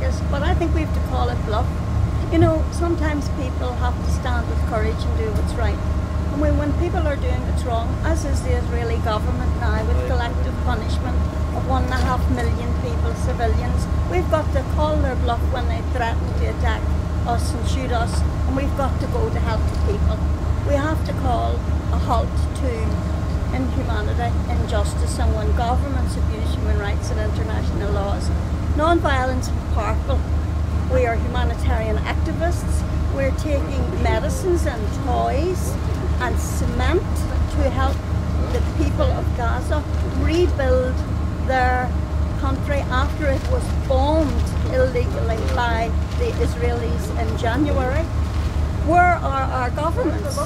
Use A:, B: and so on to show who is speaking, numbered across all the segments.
A: this, but I think we have to call it bluff. You know, sometimes people have to stand with courage and do what's right. And when people are doing what's wrong, as is the Israeli government now with collective punishment of 1.5 million people, civilians, we've got to call their bluff when they threaten to attack us and shoot us, and we've got to go to help the people. We have to call a halt to inhumanity, injustice, and when governments abuse human rights and international laws. Non-violence is powerful. We are humanitarian activists. We're taking medicines and toys and cement to help the people of Gaza rebuild their country after it was bombed illegally by the Israelis in January. Where are our governments?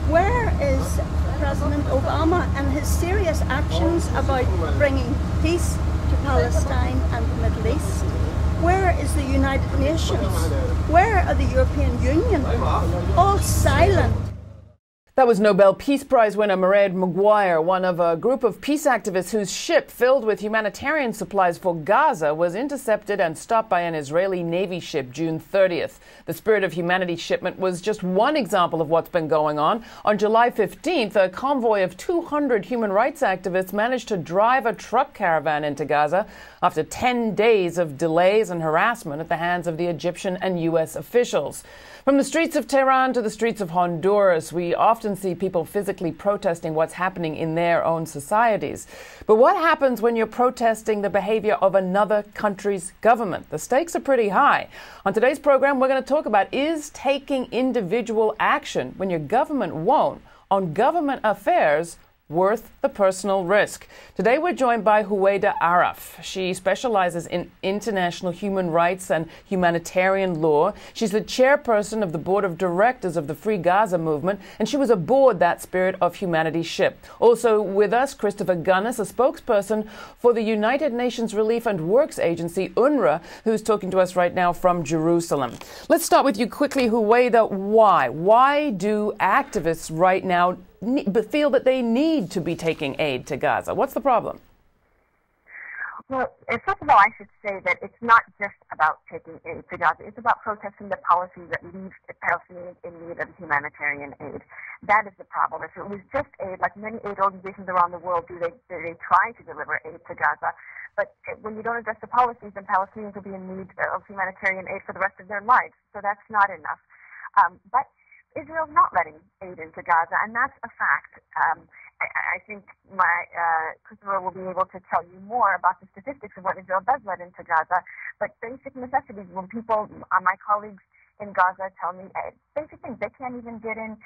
A: Where is President Obama and his serious actions about bringing peace to Palestine and the Middle East? Where is the United Nations? Where are the European Union? All silent.
B: That was Nobel Peace Prize winner Mairead Maguire, one of a group of peace activists whose ship filled with humanitarian supplies for Gaza was intercepted and stopped by an Israeli Navy ship June 30th. The Spirit of Humanity shipment was just one example of what's been going on. On July 15th, a convoy of 200 human rights activists managed to drive a truck caravan into Gaza after 10 days of delays and harassment at the hands of the Egyptian and U.S. officials. From the streets of Tehran to the streets of Honduras, we often see people physically protesting what's happening in their own societies. But what happens when you're protesting the behavior of another country's government? The stakes are pretty high. On today's program, we're going to talk about, is taking individual action when your government won't on government affairs worth the personal risk? Today we're joined by Huwaida Araf. She specializes in international human rights and humanitarian law. She's the chairperson of the board of directors of the Free Gaza movement, and she was aboard that Spirit of Humanity ship. Also with us, Christopher Gunnis, a spokesperson for the United Nations Relief and Works Agency, UNRWA, who's talking to us right now from Jerusalem. Let's start with you quickly, Huwaida. Why? Why do activists right now feel that they need to be taking aid to Gaza? What's the problem?
C: Well, first of all, I should say that it's not just about taking aid to Gaza. It's about protesting the policies that leave the Palestinians in need of humanitarian aid. That is the problem. If it was just aid, like many aid organizations around the world do, they try to deliver aid to Gaza. But when you don't address the policies, then Palestinians will be in need of humanitarian aid for the rest of their lives. So that's not enough. But Israel's not letting aid into Gaza, and that's a fact. I think Christopher will be able to tell you more about the statistics of what Israel does let into Gaza. But basic necessities, when people, my colleagues in Gaza tell me basic things, they can't even get in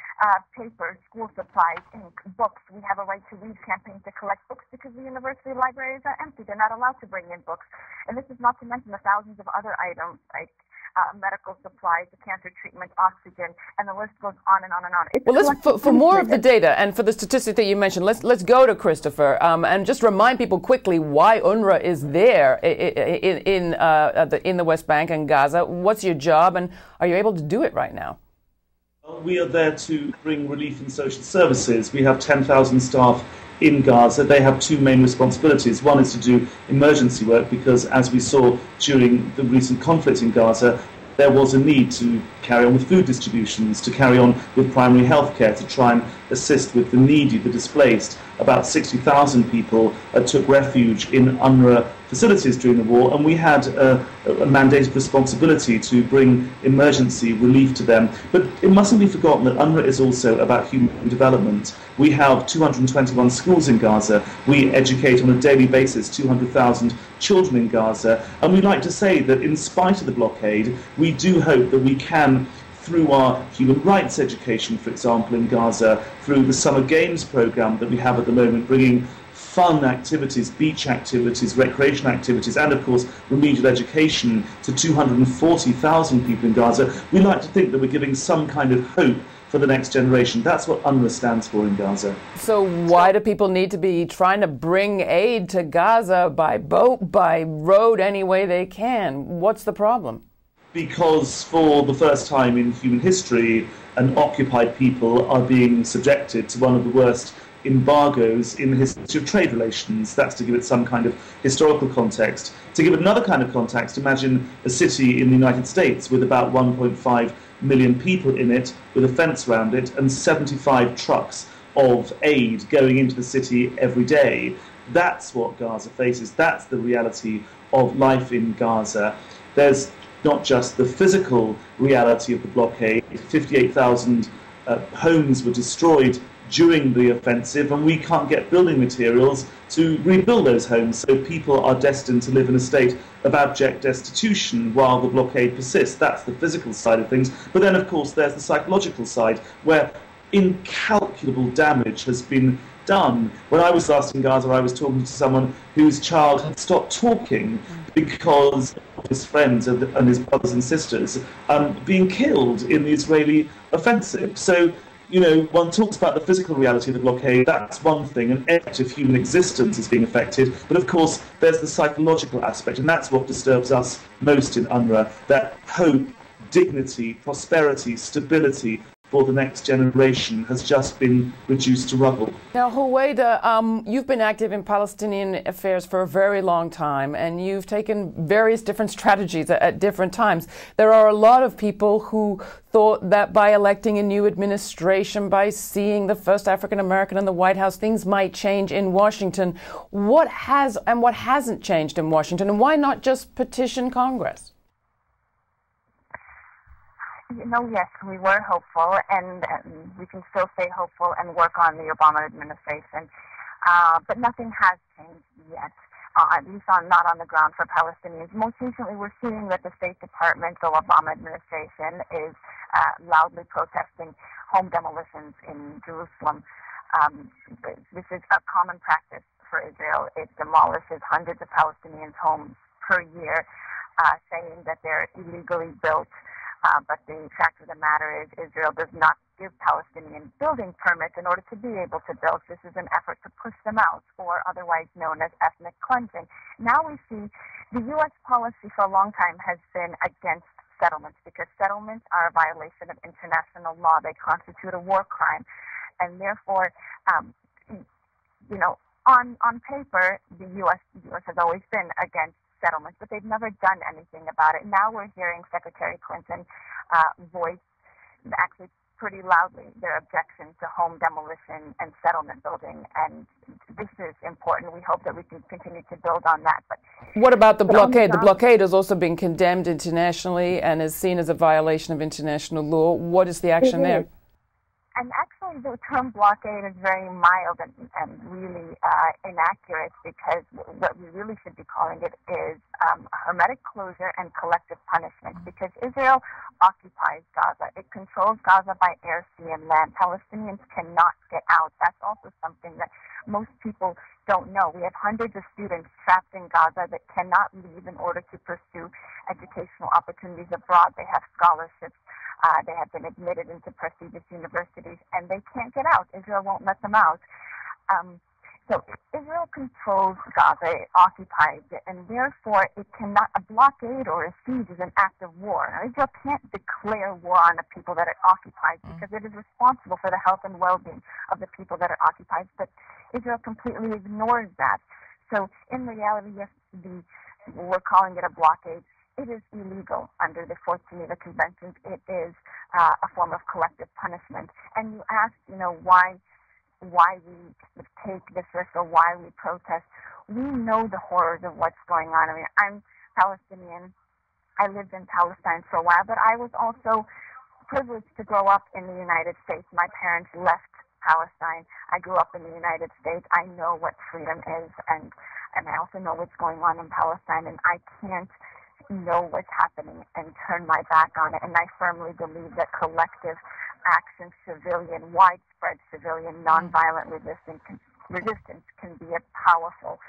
C: paper, school supplies, ink, books. We have a Right to Read campaign to collect books because the university libraries are empty. They're not allowed to bring in books. And this is not to mention the thousands of other items like medical supplies, cancer treatment, oxygen, and the list goes on and on and on.
B: Well, for more of the data and for the statistic that you mentioned, let's go to Christopher and just remind people quickly why UNRWA is there in the West Bank and Gaza. What's your job, and are you able to do it right now?
D: We are there to bring relief and social services. We have 10,000 staff in Gaza. They have two main responsibilities. One is to do emergency work because, as we saw during the recent conflict in Gaza, there was a need to carry on with food distributions, to carry on with primary health care, to try and assist with the needy, the displaced. About 60,000 people took refuge in UNRWA facilities during the war, and we had a mandated responsibility to bring emergency relief to them. But it mustn't be forgotten that UNRWA is also about human development. We have 221 schools in Gaza. We educate on a daily basis 200,000 children in Gaza. And we like to say that in spite of the blockade, we do hope that we can, through our human rights education, for example, in Gaza, through the Summer Games program that we have at the moment, bringing fun activities, beach activities, recreation activities, and of course remedial education to 240,000 people in Gaza, we like to think that we're giving some kind of hope for the next generation. That's what UNRWA stands for in Gaza.
B: So why do people need to be trying to bring aid to Gaza by boat, by road, any way they can? What's the problem?
D: Because for the first time in human history, an occupied people are being subjected to one of the worst embargoes in the history of trade relations. That's to give it some kind of historical context. To give it another kind of context, imagine a city in the United States with about 1.5 million people in it, with a fence around it, and 75 trucks of aid going into the city every day. That's what Gaza faces. That's the reality of life in Gaza. There's not just the physical reality of the blockade. 58,000 homes were destroyed during the offensive, and we can't get building materials to rebuild those homes, so people are destined to live in a state of abject destitution while the blockade persists. That's the physical side of things. But then, of course, there's the psychological side, where incalculable damage has been done. When I was last in Gaza, I was talking to someone whose child had stopped talking because of his friends and his brothers and sisters being killed in the Israeli offensive. So, you know, one talks about the physical reality of the blockade, that's one thing, an act of human existence is being affected, but of course there's the psychological aspect, and that's what disturbs us most in UNRWA, that hope, dignity, prosperity, stability for the next generation has just been reduced to rubble.
B: Now, Huwaida, you've been active in Palestinian affairs for a very long time, and you've taken various different strategies at different times. There are a lot of people who thought that by electing a new administration, by seeing the first African American in the White House, things might change in Washington. What has and what hasn't changed in Washington, and why not just petition Congress?
C: You know, yes, we were hopeful, and we can still stay hopeful and work on the Obama administration. But nothing has changed yet, at least not on the ground for Palestinians. Most recently, we're seeing that the State Department, the Obama administration, is loudly protesting home demolitions in Jerusalem. This is a common practice for Israel. It demolishes hundreds of Palestinians' homes per year, saying that they're illegally built. But the fact of the matter is Israel does not give Palestinian building permits in order to be able to build. This is an effort to push them out, or otherwise known as ethnic cleansing. Now we see the U.S. policy for a long time has been against settlements, because settlements are a violation of international law. They constitute a war crime. And therefore, you know, on paper, the U.S. has always been against settlements, but they've never done anything about it. Now we're hearing Secretary Clinton voice actually pretty loudly their objection to home demolition and settlement building, and this is important. We hope that we can continue to build on that. But
B: what about the blockade? The blockade has also been condemned internationally and is seen as a violation of international law. What is the action there?
C: And actually, the term blockade is very mild and really inaccurate, because what we really should be calling it is hermetic closure and collective punishment, because Israel occupies Gaza. It controls Gaza by air, sea, and land. Palestinians cannot get out. That's also something that most people don't know. We have hundreds of students trapped in Gaza that cannot leave in order to pursue educational opportunities abroad. They have scholarships. They have been admitted into prestigious universities, and they can't get out. Israel won't let them out. So Israel controls Gaza, it occupies it, and therefore it cannot, a blockade or a siege is an act of war. Now, Israel can't declare war on the people that it occupies, because it is responsible for the health and well-being of the people that it occupies, but Israel completely ignores that. So in reality, yes, we're calling it a blockade. It is illegal under the 14 Geneva Conventions. It is a form of collective punishment. And you asked, you know, why we take this risk or why we protest. We know the horrors of what's going on. I mean, I'm Palestinian. I lived in Palestine for a while, but I was also privileged to grow up in the United States. My parents left Palestine. I grew up in the United States. I know what freedom is, and I also know what's going on in Palestine, and I can't know what's happening and turn my back on it. And I firmly believe that collective action, widespread civilian, nonviolent resistance can be a powerful